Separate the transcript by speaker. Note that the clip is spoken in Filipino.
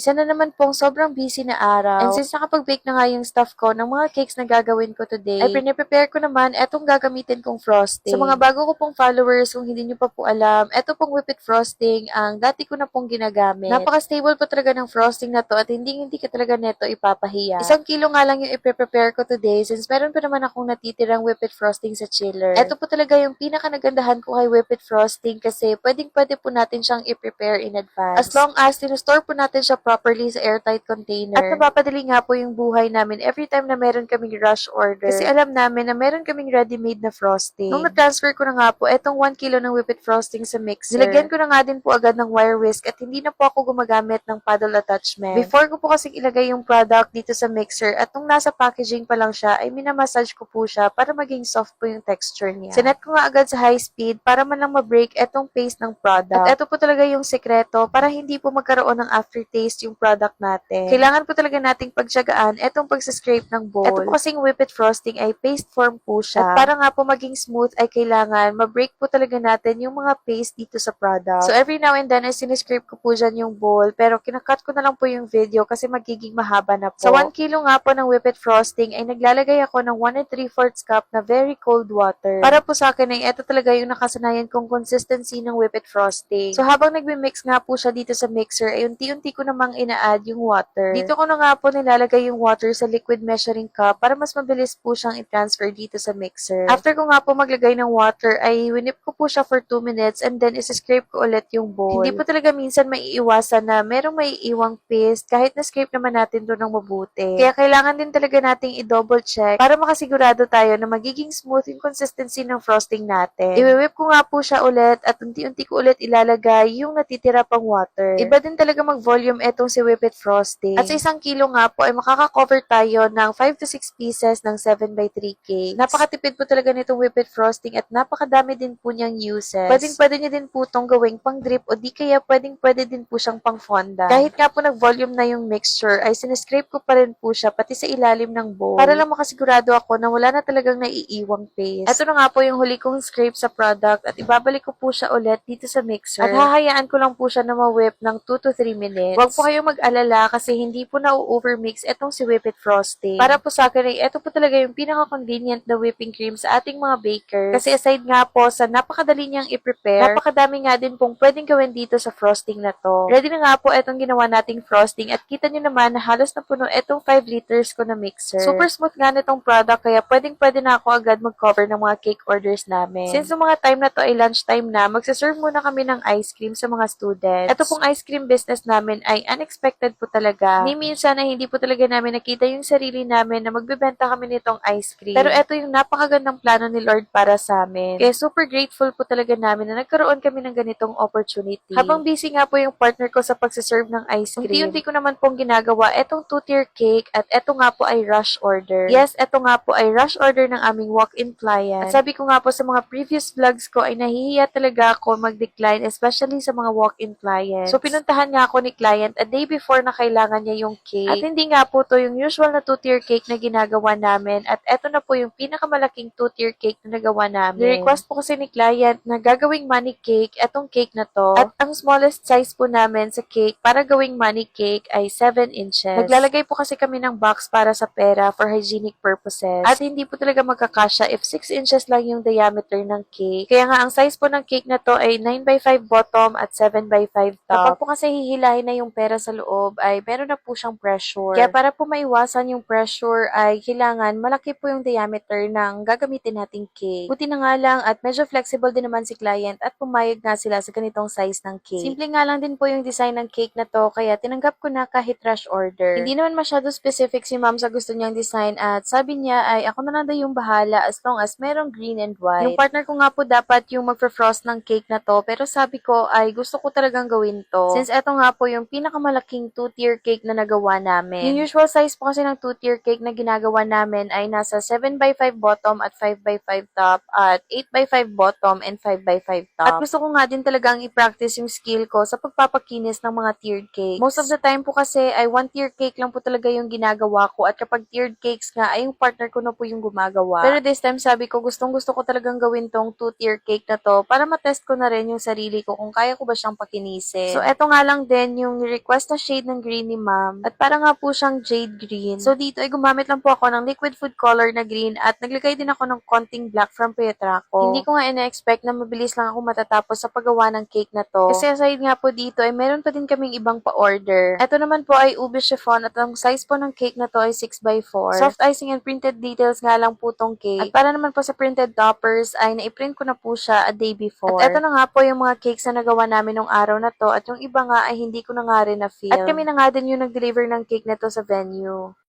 Speaker 1: Isa na naman pong sobrang busy na araw. And since nakapag-bake na nga yung stuff ko ng mga cakes na gagawin ko today, ay prepare ko naman etong gagamitin kong frosting. Sa mga bago ko pong followers, kung hindi nyo pa po alam, eto pong whipped frosting ang dati ko na pong ginagamit. Napaka-stable po talaga ng frosting na to at hindi ka talaga neto ipapahiya. 1 kilo nga lang yung i-prepare ko today since meron pa naman akong natitirang whipped frosting sa chiller. Eto po talaga yung pinaka-nagandahan ko kay whipped frosting kasi pwede po natin siyang i-prepare in advance. As long as tinustore po natin siya properly sa airtight container. At napapadali nga po yung buhay namin every time na meron kaming rush order. Kasi alam namin na meron kaming ready-made na frosting. Nung na-transfer ko na nga po etong 1 kilo ng whipped frosting sa mixer, nilagyan ko na nga din po agad ng wire whisk at hindi na po ako gumagamit ng paddle attachment. Before ko po kasi ilagay yung product dito sa mixer at nung nasa packaging pa lang siya ay minamassage ko po siya para maging soft po yung texture niya. Sinet ko nga agad sa high speed para man lang ma-break etong paste ng product. At eto po talaga yung sekreto para hindi po magkaroon ng aftertaste yung product natin. Kailangan po talaga nating pagtiyagaan etong pagsa-scrape ng bowl. Eto po kasing whipped frosting ay paste form po siya. At para nga po maging smooth ay kailangan ma-break po talaga natin yung mga paste dito sa product. So every now and then ay siniscrape ko po dyan yung bowl pero kinakat ko na lang po yung video kasi magiging mahaba na po. Sa 1 kilo nga po ng whipped frosting ay naglalagay ako ng 1 3/4 cup na very cold water. Para po sa akin ay eto talaga yung nakasanayan kong consistency ng whipped frosting. So habang nagmi-mix nga po siya dito sa mixer ay unti-unti ko namang ina-add yung water. Dito ko na nga po nilalagay yung water sa liquid measuring cup para mas mabilis po siyang i-transfer dito sa mixer. After ko nga po maglagay ng water ay winip ko po siya for 2 minutes and then isi-scrape ko ulit yung bowl. Hindi po talaga minsan maiiwasan na merong maiiwang paste kahit na-scrape naman natin to ng mabuti. Kaya kailangan din talaga nating i-double check para makasigurado tayo na magiging smooth yung consistency ng frosting natin. I-whip ko nga po siya ulit at unti-unti ko ulit ilalagay yung natitira pang water. Iba din talaga mag-volume etong si whipped frosting. At sa 1 kilo nga po ay makaka-cover tayo ng 5 to 6 pieces ng 7x3 cake. Napakatipid po talaga nitong whipped frosting at napakadami din po niyang uses. Pwede niyo din po itong gawing pang drip o di kaya pwede din po siyang pang fondant. Kahit nga po nag-volume na yung mixture ay siniscrape ko pa rin po siya pati sa ilalim ng bowl para lang makasigurado ako na wala na talagang naiiwang paste. Ito na nga po yung huli kong scrape sa product at ibabalik ko po siya ulit dito sa mixer. At hahayaan ko lang po siya na ma-whip ng 2 to 3 minutes. Huwag po kayong mag-alala kasi hindi po na-overmix etong si whipped frosting. Para po sa akin ay ito po talaga yung pinaka-convenient na whipping cream sa ating mga bakers. Kasi aside nga po sa napakadali niyang i-prepare, napakadami nga din pong pwedeng gawin dito sa frosting na to. Ready na nga po etong ginawa nating frosting at kita nyo naman na halos na puno etong 5 liters ko na mixer. Super smooth nga nitong product kaya pwede na ako agad mag-cover ng mga cake orders namin. Since yung mga time na to ay lunchtime na, magsaserve muna kami ng ice cream sa mga students. Ito pong ice cream business namin ay unexpected po talaga. Ni minsan ay hindi po talaga namin nakita yung sarili namin na magbebenta kami nitong ice cream. Pero ito yung napakagandang plano ni Lord para sa amin. Kaya super grateful po talaga namin na nagkaroon kami ng ganitong opportunity. Habang busy nga po yung partner ko sa pagsaserve ng ice cream, unti-unti ko naman pong ginagawa etong 2-tier cake at eto nga po ay rush order. Yes, eto nga po ay rush order ng aming walk-in client. At sabi ko nga po sa mga previous vlogs ko ay nahihiya talaga ako mag-decline especially sa mga walk-in clients. So pinuntahan nga ako ni client a day before na kailangan niya yung cake. At hindi nga po to yung usual na 2-tier cake na ginagawa namin at eto na po yung pinakamalaking 2-tier cake na nagawa namin. Ni-request po kasi ni client na gagawing money cake etong cake na to. At ang smallest size po namin sa cake para gawing money cake ay 7 inches. Naglalagay po kasi kami ng box para sa pera for hygienic purposes. At hindi po talaga magkakasya if 6 inches lang yung diameter ng cake. Kaya nga ang size po ng cake na to ay 9x5 bottom at 7x5 top. Kapag po kasi hihilahin na yung pera sa loob ay meron na po siyang pressure. Kaya para po maiwasan yung pressure ay kailangan malaki po yung diameter ng gagamitin nating cake. Buti na nga lang at medyo flexible din naman si client at pumayag nga sila sa ganitong size ng cake. Simple nga lang din po yung design ng cake na to kaya tinanggap ko na kahit rush order. Hindi naman masyado specific si ma'am sa gusto niyang design at sabi niya ay ako na lang daw yung bahala as long as merong green and white. Yung partner ko nga po dapat yung magfro-frost ng cake na to pero sabi ko ay gusto ko talagang gawin to. Since eto nga po yung pinakamalaking 2-tier cake na nagawa namin. Yung usual size po kasi ng 2-tier cake na ginagawa namin ay nasa 7x5 bottom at 5x5 top at 8x5 bottom and 5x5 top. At gusto ko nga din talagang i-practice yung skill ko sa pagpapakinis ng mga tiered cakes. Most of the time po kasi ay 1-tier cake lang po talaga yung ginagawa ko at kapag tiered cakes nga ay yung partner ko na po yung gumagawa. Pero this time sabi ko gustong gusto ko talagang gawin tong 2-tier cake na to para matest ko na rin yung sarili ko kung kaya ko ba siyang pakinisin. So eto nga lang din yung request na shade ng green ni ma'am. At para nga po siyang jade green. So dito ay gumamit lang po ako ng liquid food color na green at naglagay din ako ng konting black from Petraco. Hindi ko nga ina-expect na mabilis lang ako matatapos sa paggawa ng cake na to. Kasi aside nga po dito ay meron pa din kaming ibang pa-order. Ito naman po ay ube chiffon at ang size po ng cake na to ay 6x4. Soft icing and printed details nga lang po tong cake. At para naman po sa printed toppers ay na-print ko na po siya a day before. At ito na nga po yung mga cakes na nagawa namin nung araw na to at yung iba nga ay hindi ko na nga rin na-film. At kami na nga din yung nag-deliver ng cake na to sa venue.